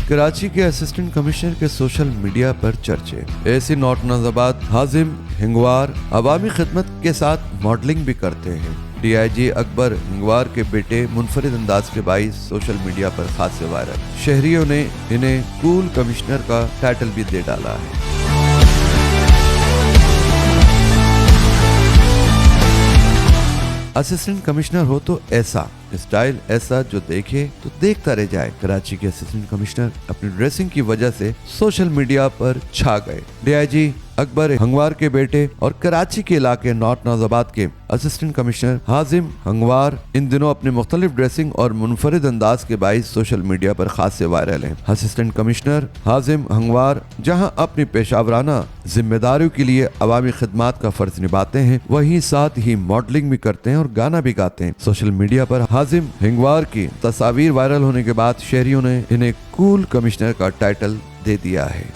कराची के assistant commissioner के social media पर चर्चे। ऐसी नॉट नजाबाद हाजिम हिंगवार अवामी खिदमत के साथ मॉडलिंग भी करते हैं। DIG अकबर हिंगवार के बेटे मुनफरिद अंदाज के बाइस सोशल मीडिया पर खासे वायरल। शहरियों ने इन्हें कूल कमिश्नर का टाइटल भी दे डाला है। असिस्टेंट कमिश्नर हो तो ऐसा स्टाइल, ऐसा जो देखे तो देखता रह जाए। कराची के असिस्टेंट कमिश्नर अपनी ड्रेसिंग की वजह से सोशल मीडिया पर छा गए। DIG अकबर हंगवार के बेटे और कराची के इलाके नॉर्थ नाजाबाद के असिस्टेंट कमिश्नर हाजिम हंगवार इन दिनों अपने मुख्तलिफ ड्रेसिंग और मुनफरिद अंदाज के बाइस सोशल मीडिया पर खासे वायरल हैं। असिस्टेंट कमिश्नर हाजिम हंगवार जहां अपनी पेशावराना जिम्मेदारियों के लिए अवामी खिदमत का फर्ज निभाते हैं, वहीं साथ ही मॉडलिंग भी करते हैं और गाना भी गाते हैं। सोशल मीडिया पर हाजिम हिंगवार की तस्वीर वायरल होने के बाद शहरियों ने इन्हें कूल कमिश्नर का टाइटल दे दिया है।